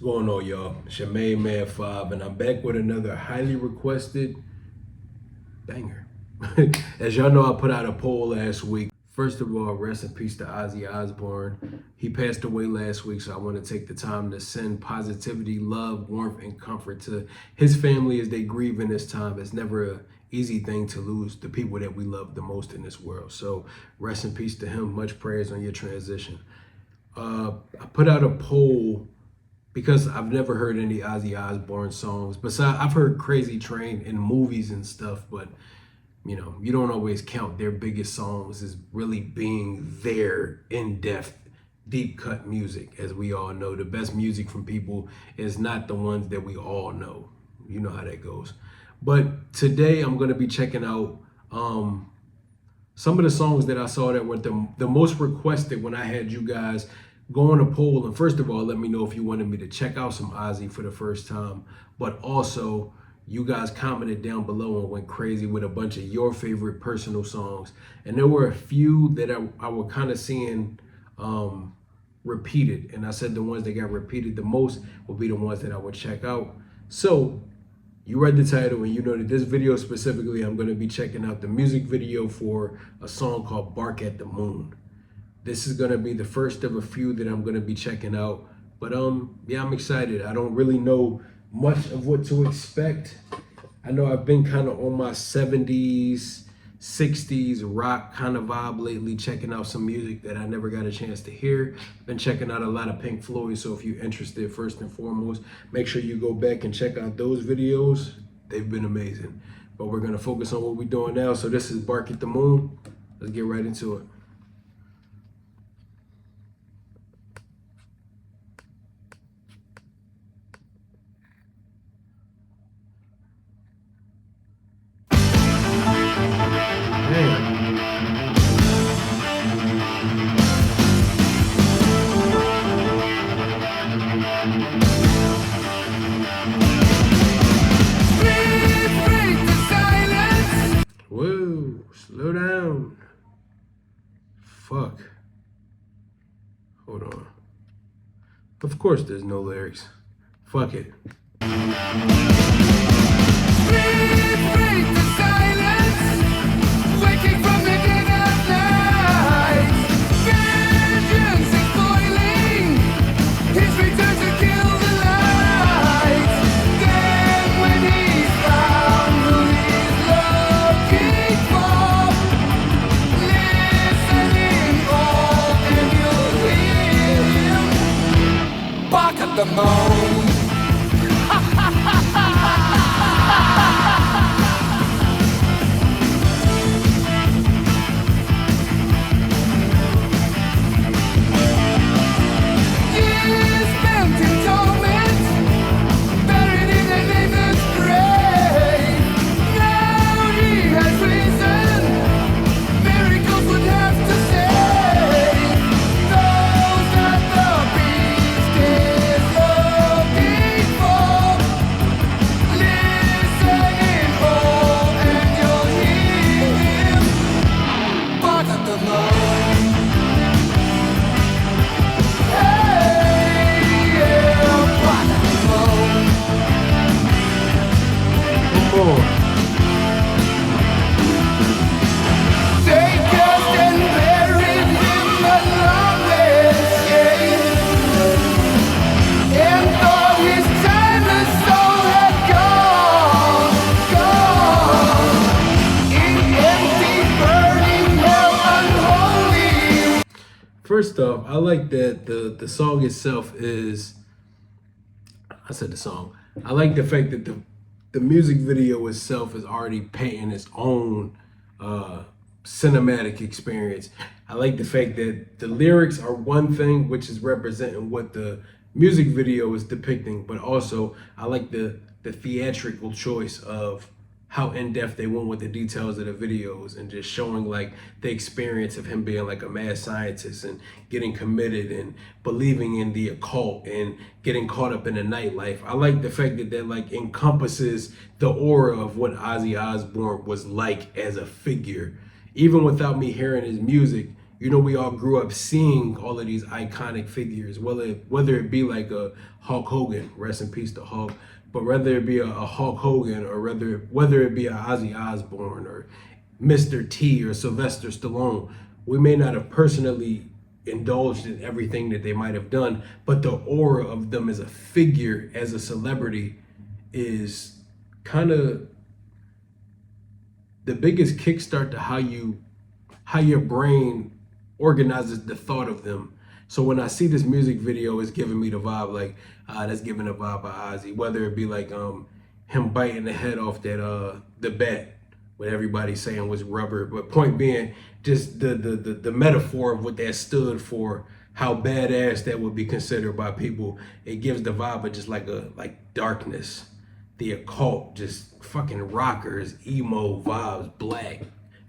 Going on, y'all? It's your main man 5, and I'm back with another highly requested banger. As y'all know, I put out a poll last week. First of all, rest in peace to Ozzy Osbourne. He passed away last week, so I want to take the time to send positivity, love, warmth, and comfort to his family as they grieve in this time. It's never an easy thing to lose the people that we love the most in this world. So rest in peace to him. Much prayers on your transition. I put out a poll because I've never heard any Ozzy Osbourne songs. Besides, I've heard Crazy Train in movies and stuff, but you know, you don't always count their biggest songs as really being their in-depth, deep cut music. As we all know, the best music from people is not the ones that we all know. You know how that goes. But today I'm gonna be checking out some of the songs that I saw that were the most requested when I had you guys go on a poll. And first of all, let me know if you wanted me to check out some Ozzy for the first time, but also you guys commented down below and went crazy with a bunch of your favorite personal songs. And there were a few that I were kind of seeing repeated. And I said the ones that got repeated the most will be the ones that I would check out. So you read the title and you know that this video specifically, I'm going to be checking out the music video for a song called Bark at the Moon. This is going to be the first of a few that I'm going to be checking out. But yeah, I'm excited. I don't really know much of what to expect. I know I've been kind of on my 70s, 60s rock kind of vibe lately, checking out some music that I never got a chance to hear. Been checking out a lot of Pink Floyd, so if you're interested, first and foremost, make sure you go back and check out those videos. They've been amazing. But we're gonna focus on what we're doing now. So this is Bark at the Moon. Let's get right into it. Whoa, slow down. Fuck. Hold on. Of course there's no lyrics. Fuck it. The moon. Years spent in torment, buried in a neighbor's grave. Now he has risen, miracles would have to save those that the beast is looking for. Listen in hope and you'll hear him bark at the moon. Hey, yeah, bark at the moon. One more. They killed and buried him along with shame, and thought his timeless soul had gone in empty, burning hell, unholy. First off, I like that the song itself is, I said the song. I like the fact that the music video itself is already painting its own cinematic experience. I like the fact that the lyrics are one thing, which is representing what the music video is depicting, but also I like the theatrical choice of how in-depth they went with the details of the videos and just showing like the experience of him being like a mad scientist and getting committed and believing in the occult and getting caught up in the nightlife. I like the fact that that like encompasses the aura of what Ozzy Osbourne was like as a figure. Even without me hearing his music, You know, we all grew up seeing all of these iconic figures, whether it be like a Hulk Hogan, rest in peace to Hulk, but whether it be a Hulk Hogan, or whether it be a Ozzy Osbourne or Mr. T or Sylvester Stallone, we may not have personally indulged in everything that they might have done, but the aura of them as a figure, as a celebrity, is kind of the biggest kickstart to how your brain organizes the thought of them. So when I see this music video, it's giving me the vibe like that's giving a vibe of Ozzy, whether it be like him biting the head off that the bat, what everybody's saying was rubber, but point being, just the metaphor of what that stood for, how badass that would be considered by people. It gives the vibe of just like darkness, the occult, just fucking rockers, emo vibes, black.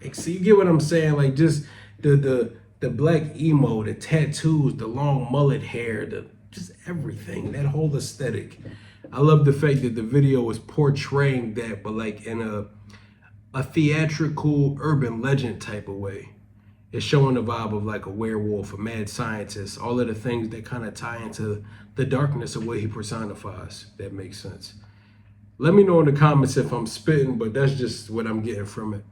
Like, so you get what I'm saying? Like, just the black emo, the tattoos, the long mullet hair, just everything, that whole aesthetic. I love the fact that the video was portraying that, but like in a theatrical urban legend type of way. It's showing the vibe of like a werewolf, a mad scientist, all of the things that kind of tie into the darkness of what he personifies. That makes sense. Let me know in the comments if I'm spitting, but that's just what I'm getting from it.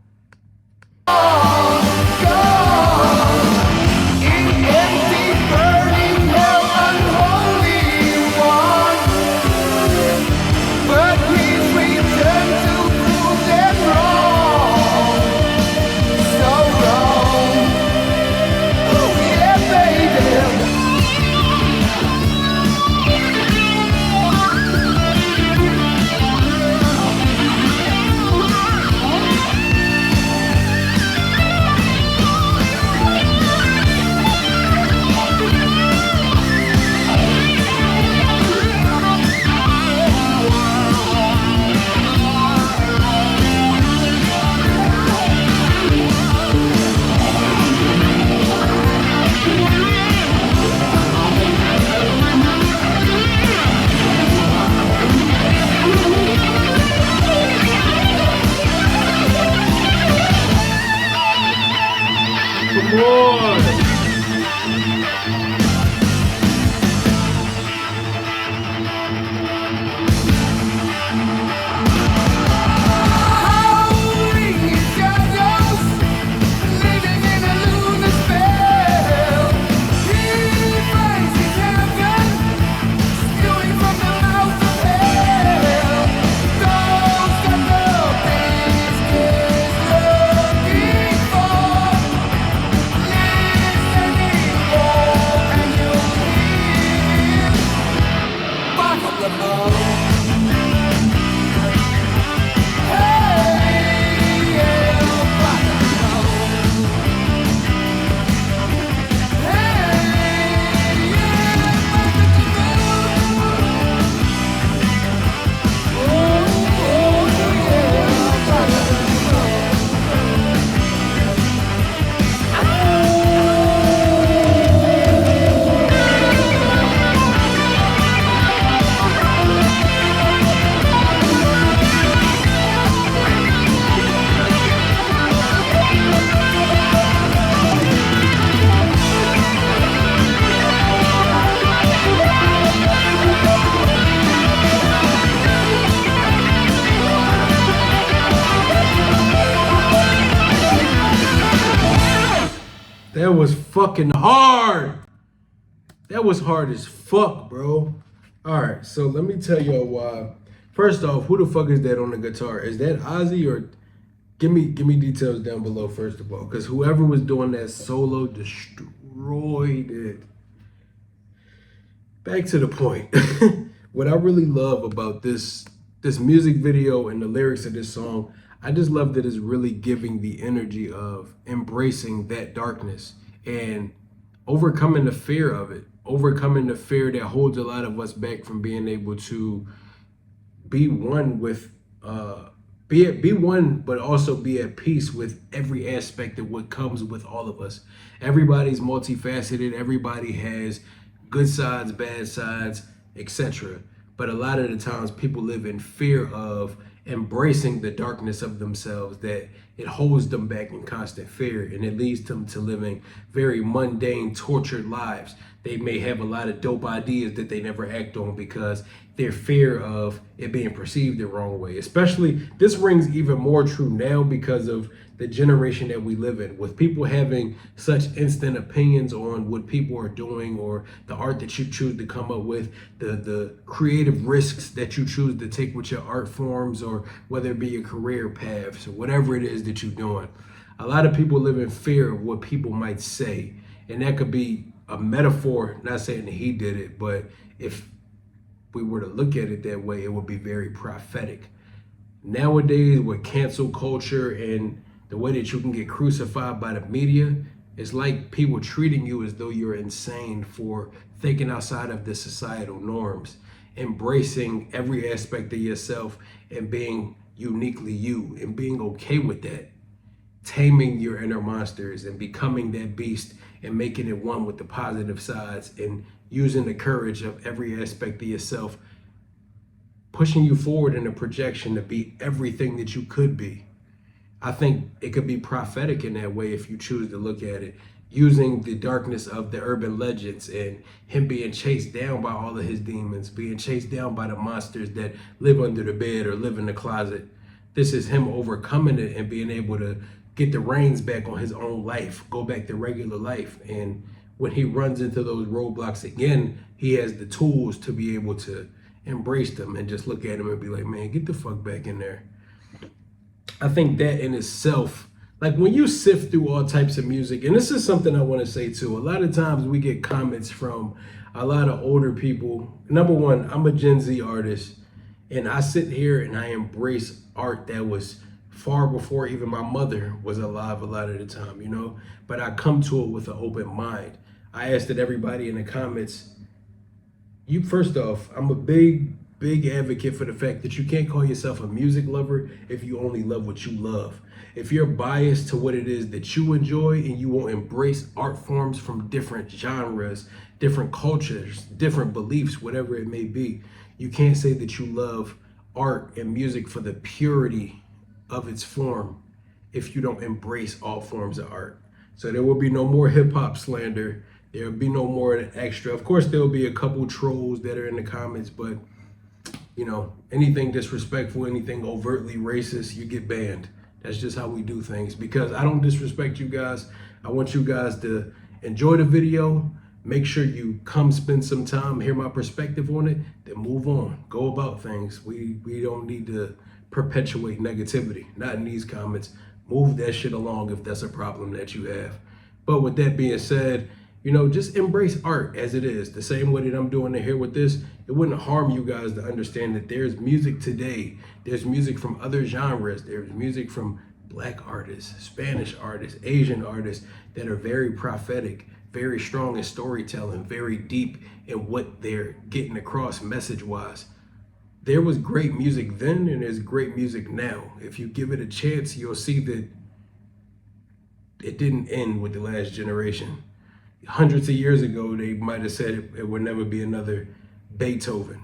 That was fucking hard. That was hard as fuck, bro. All right, so let me tell y'all why. First off, who the fuck is that on the guitar? Is that Ozzy, or give me details down below first of all, because whoever was doing that solo destroyed it. Back to the point. What I really love about this music video and the lyrics of this song, I just love that it's really giving the energy of embracing that darkness and overcoming the fear of it, overcoming the fear that holds a lot of us back from being able to be one with, be one, but also be at peace with every aspect of what comes with all of us. Everybody's multifaceted. Everybody has good sides, bad sides, etc. But a lot of the times people live in fear of embracing the darkness of themselves that it holds them back in constant fear, and it leads them to living very mundane, tortured lives. They may have a lot of dope ideas that they never act on because their fear of it being perceived the wrong way. Especially, this rings even more true now because of the generation that we live in, with people having such instant opinions on what people are doing or the art that you choose to come up with, the creative risks that you choose to take with your art forms, or whether it be your career paths or whatever it is that you're doing. A lot of people live in fear of what people might say, and that could be a metaphor, not saying that he did it, but if we were to look at it that way, it would be very prophetic. Nowadays, with cancel culture and the way that you can get crucified by the media, it's like people treating you as though you're insane for thinking outside of the societal norms, embracing every aspect of yourself and being uniquely you and being okay with that, taming your inner monsters and becoming that beast and making it one with the positive sides, and using the courage of every aspect of yourself, pushing you forward in a projection to be everything that you could be. I think it could be prophetic in that way if you choose to look at it, using the darkness of the urban legends and him being chased down by all of his demons, being chased down by the monsters that live under the bed or live in the closet. This is him overcoming it and being able to get the reins back on his own life, go back to regular life. And when he runs into those roadblocks again, he has the tools to be able to embrace them and just look at them and be like, man, get the fuck back in there. I think that in itself, like when you sift through all types of music, and this is something I want to say too, a lot of times we get comments from a lot of older people. Number one, I'm a Gen Z artist, and I sit here and I embrace art that was far before even my mother was alive a lot of the time, you know, but I come to it with an open mind. I asked that everybody in the comments, you, first off, I'm a big advocate for the fact that you can't call yourself a music lover if you only love what you love. If you're biased to what it is that you enjoy and you won't embrace art forms from different genres, different cultures, different beliefs, whatever it may be, you can't say that you love art and music for the purity of its form if you don't embrace all forms of art. So there will be no more hip hop slander. There will be no more extra. Of course, there will be a couple trolls that are in the comments, but you know, anything disrespectful, anything overtly racist, you get banned. That's just how we do things, because I don't disrespect you guys. I want you guys to enjoy the video. Make sure you come spend some time, hear my perspective on it, then move on, go about things. We don't need to perpetuate negativity, not in these comments. Move that shit along if that's a problem that you have. But with that being said, you know, just embrace art as it is. The same way that I'm doing it here with this, it wouldn't harm you guys to understand that there's music today. There's music from other genres. There's music from Black artists, Spanish artists, Asian artists that are very prophetic, very strong in storytelling, very deep in what they're getting across message-wise. There was great music then and there's great music now. If you give it a chance, you'll see that it didn't end with the last generation. Hundreds of years ago, they might have said it would never be another Beethoven.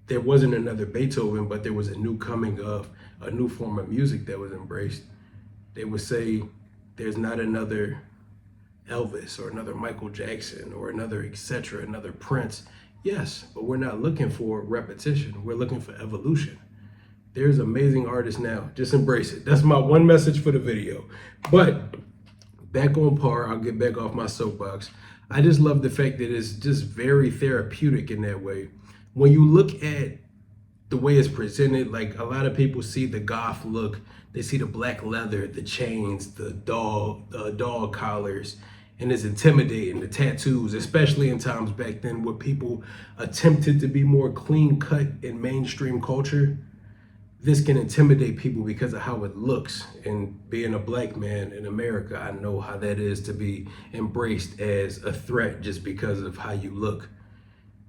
There wasn't another Beethoven, but there was a new coming of a new form of music that was embraced. They would say there's not another Elvis or another Michael Jackson or another etc., another Prince. Yes, but we're not looking for repetition. We're looking for evolution. There's amazing artists now. Just embrace it. That's my one message for the video. But back on par, I'll get back off my soapbox. I just love the fact that it's just very therapeutic in that way. When you look at the way it's presented, like a lot of people see the goth look, they see the black leather, the chains, the dog collars, and it's intimidating, the tattoos, especially in times back then where people attempted to be more clean cut in mainstream culture. This can intimidate people because of how it looks. And being a black man in America, I know how that is to be embraced as a threat just because of how you look.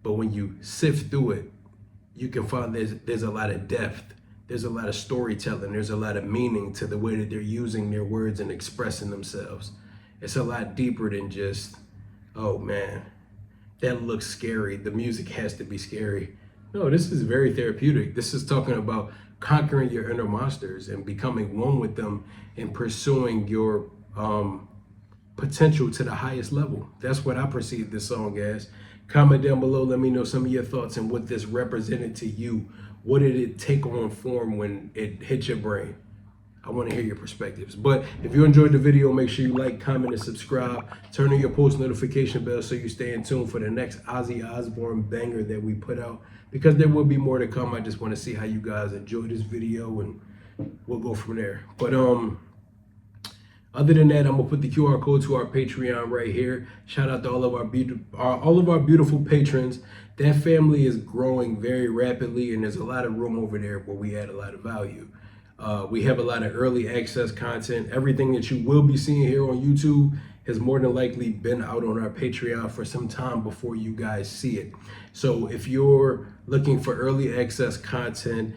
But when you sift through it, you can find there's a lot of depth. There's a lot of storytelling. There's a lot of meaning to the way that they're using their words and expressing themselves. It's a lot deeper than just, oh man, that looks scary. The music has to be scary. No, this is very therapeutic. This is talking about conquering your inner monsters and becoming one with them and pursuing your potential to the highest level. That's what I perceive this song as. Comment down below, let me know some of your thoughts and what this represented to you. What did it take on form when it hit your brain? I want to hear your perspectives. But if you enjoyed the video, make sure you like, comment, and subscribe. Turn on your post notification bell so you stay in tune for the next Ozzy Osbourne banger that we put out, because there will be more to come. I just want to see how you guys enjoy this video, and we'll go from there. But other than that, I'm gonna put the QR code to our Patreon right here. Shout out to all of our beautiful patrons. That family is growing very rapidly, and there's a lot of room over there where we add a lot of value. We have a lot of early access content. Everything that you will be seeing here on YouTube has more than likely been out on our Patreon for some time before you guys see it. So if you're looking for early access content,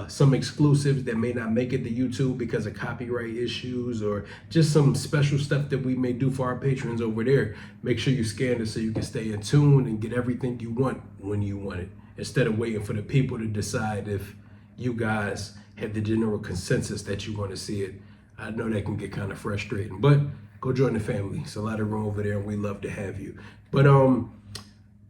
some exclusives that may not make it to YouTube because of copyright issues, or just some special stuff that we may do for our patrons over there, make sure you scan it so you can stay in tune and get everything you want when you want it, instead of waiting for the people to decide if you guys have the general consensus that you want to see it. I know that can get kind of frustrating, but go join the family. It's a lot of room over there, and we love to have you. But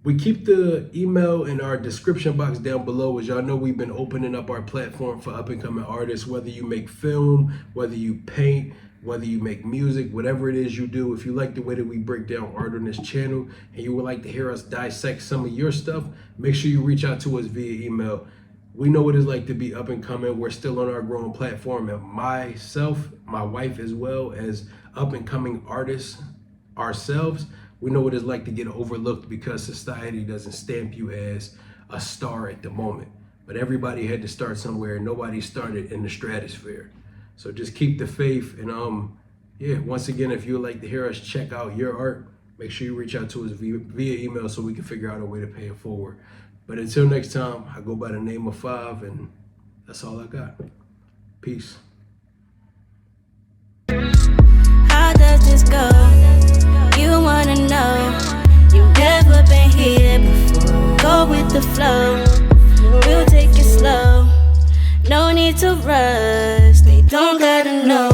we keep the email in our description box down below. As y'all know, we've been opening up our platform for up-and-coming artists, whether you make film, whether you paint, whether you make music, whatever it is you do. If you like the way that we break down art on this channel and you would like to hear us dissect some of your stuff, make sure you reach out to us via email. We know what it's like to be up and coming. We're still on our growing platform, and myself, my wife, as well as up and coming artists ourselves, we know what it's like to get overlooked because society doesn't stamp you as a star at the moment. But everybody had to start somewhere. Nobody started in the stratosphere. So just keep the faith. And yeah, once again, if you would like to hear us check out your art, make sure you reach out to us via email so we can figure out a way to pay it forward. But until next time, I go by the name of Five, and that's all I got. Peace. How does this go? You wanna know? You've never been here before. Go with the flow. We'll take it slow. No need to rush. They don't gotta know.